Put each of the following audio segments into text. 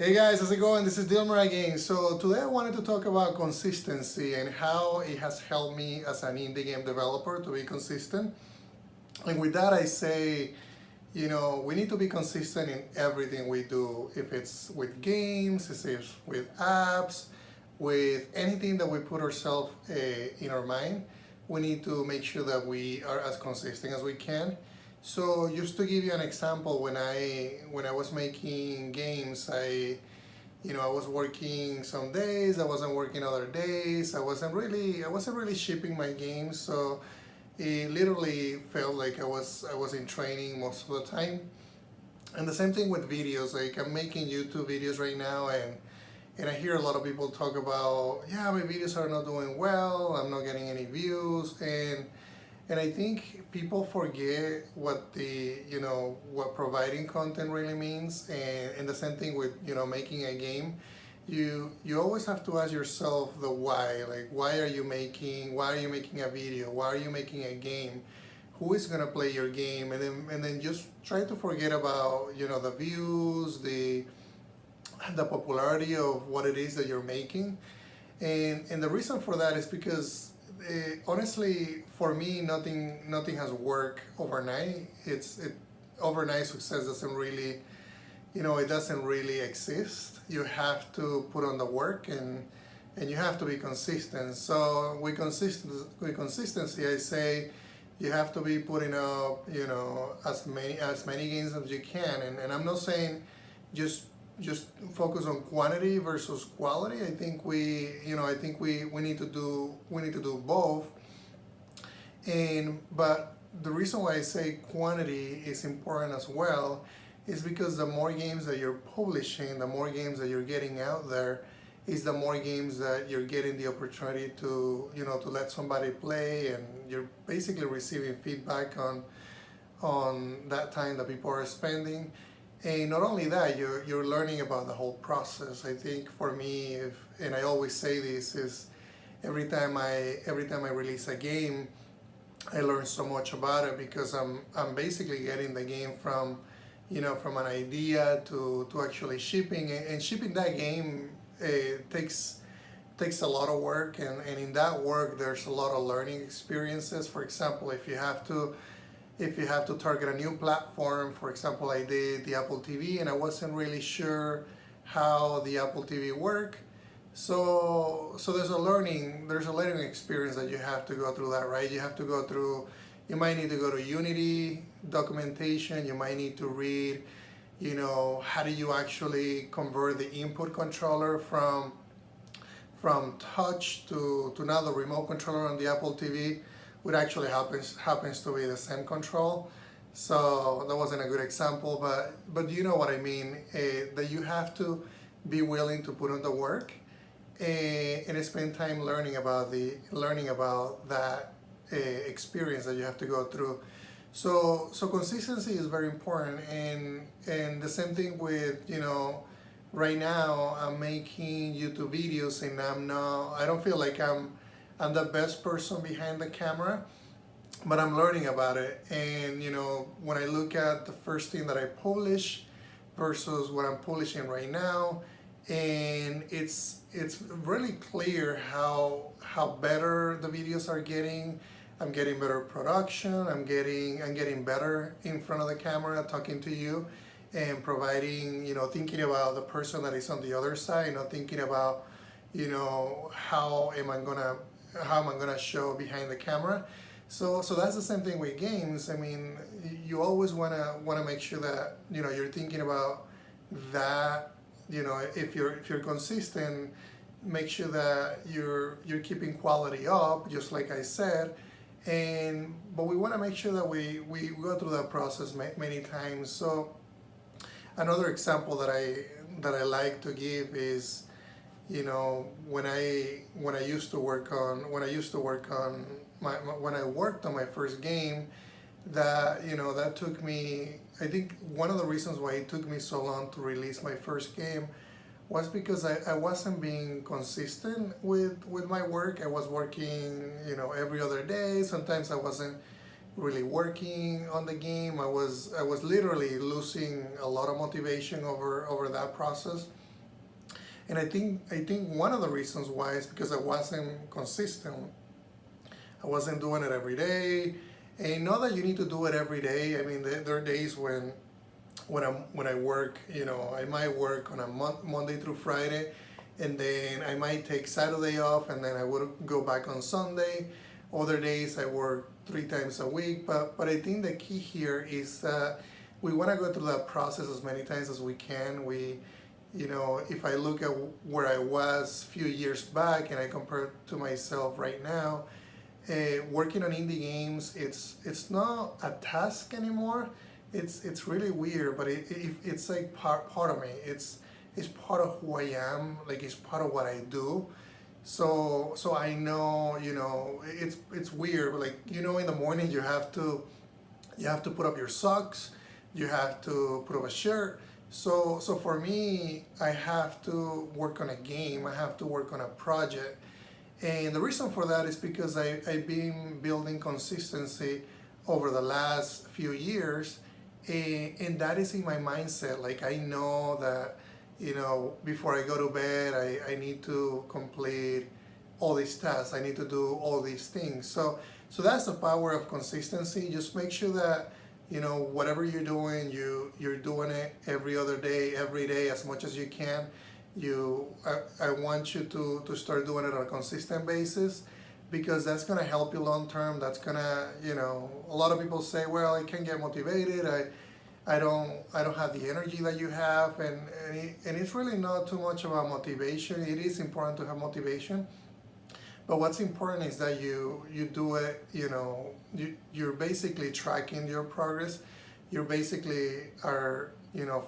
Hey guys, how's it going? This is Dilmer again. So today I wanted to talk about consistency and how it has helped me as an indie game developer to be consistent. And with that I say, we need to be consistent in everything we do. If it's with games, if it's with apps, with anything that we put ourselves in our mind, we need to make sure that we are as consistent as we can. So just to give you an example, when I was making games, I was working some days, I wasn't working other days, I wasn't really shipping my games, so it literally felt like I was in training most of the time. And the same thing with videos. Like I'm making YouTube videos right now, and I hear a lot of people talk about, yeah, my videos are not doing well, I'm not getting any views, and I think people forget what providing content really means, and the same thing with making a game. You always have to ask yourself the why. Like, why are you making a video? Why are you making a game? Who is gonna play your game? And then just try to forget about the views, the popularity of what it is that you're making. And the reason for that is because honestly, for me, nothing has worked overnight. Overnight success doesn't really, it doesn't really exist. You have to put on the work, and you have to be consistent. So with consistency, I say you have to be putting up as many games as you can. And I'm not saying just just focus on quantity versus quality. I think we need to do both. But the reason why I say quantity is important as well is because the more games that you're publishing, the more games that you're getting out there, is the more games that you're getting the opportunity to let somebody play, and you're basically receiving feedback on that time that people are spending. And not only that, you're learning about the whole process. I think for me, and I always say this, is every time I release a game, I learn so much about it, because I'm basically getting the game from an idea to actually shipping, and shipping that game takes a lot of work, and in that work there's a lot of learning experiences. For example, if you have to target a new platform, for example, I did the Apple TV, and I wasn't really sure how the Apple TV worked. So there's a learning experience that you have to go through that, right? You might need to go to Unity documentation, you might need to read, how do you actually convert the input controller from touch to now the remote controller on the Apple TV, which actually happens to be the same control. So that wasn't a good example, but you know what I mean. That you have to be willing to put in the work, and spend time learning about that experience that you have to go through. So consistency is very important, and the same thing with right now I'm making YouTube videos, and I don't feel like I'm the best person behind the camera, but I'm learning about it. And when I look at the first thing that I publish versus what I'm publishing right now, and it's really clear how better the videos are getting. I'm getting better production. I'm getting better in front of the camera, talking to you, and providing, thinking about the person that is on the other side, not thinking about, how am I gonna show behind the camera. So that's the same thing with games. I mean, you always wanna make sure that you're thinking about that. If you're consistent, make sure that you're keeping quality up, just like I said. But we want to make sure that we go through that process many times. So another example that I like to give is, when I used to work on when I worked on my first game, that took me, I think one of the reasons why it took me so long to release my first game was because I wasn't being consistent with my work. I was working, every other day. Sometimes I wasn't really working on the game. I was literally losing a lot of motivation over that process. And I think one of the reasons why is because I wasn't consistent. I wasn't doing it every day. And not that you need to do it every day. I mean, there are days when I work, I might work on a Monday through Friday, and then I might take Saturday off, and then I would go back on Sunday. Other days I work 3 times a week. But I think the key here is that we want to go through that process as many times as we can. If I look at where I was a few years back and I compare it to myself right now, working on indie games, it's not a task anymore. It's really weird, but it's like part of me. It's part of who I am. Like, it's part of what I do. So I know, it's weird. But, like, in the morning you have to put up your socks. You have to put up a shirt. So for me, I have to work on a game. I have to work on a project. And the reason for that is because I've been building consistency over the last few years, and that is in my mindset. Like, I know that, before I go to bed, I need to complete all these tasks. I need to do all these things. So that's the power of consistency. Just make sure that, whatever you're doing, you're doing it every other day, every day, as much as you can. I want you to start doing it on a consistent basis, because that's gonna help you long term. That's gonna, a lot of people say, well, I can't get motivated. I don't have the energy that you have, and it's really not too much about motivation. It is important to have motivation, but what's important is that you do it. You're basically tracking your progress. You basically are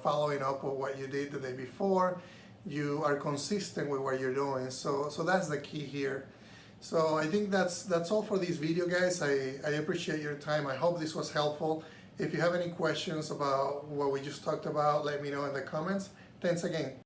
following up on what you did the day before. You are consistent with what you're doing. So that's the key here. So I think that's all for this video, guys. I appreciate your time. I hope this was helpful. If you have any questions about what we just talked about, let me know in the comments. Thanks again.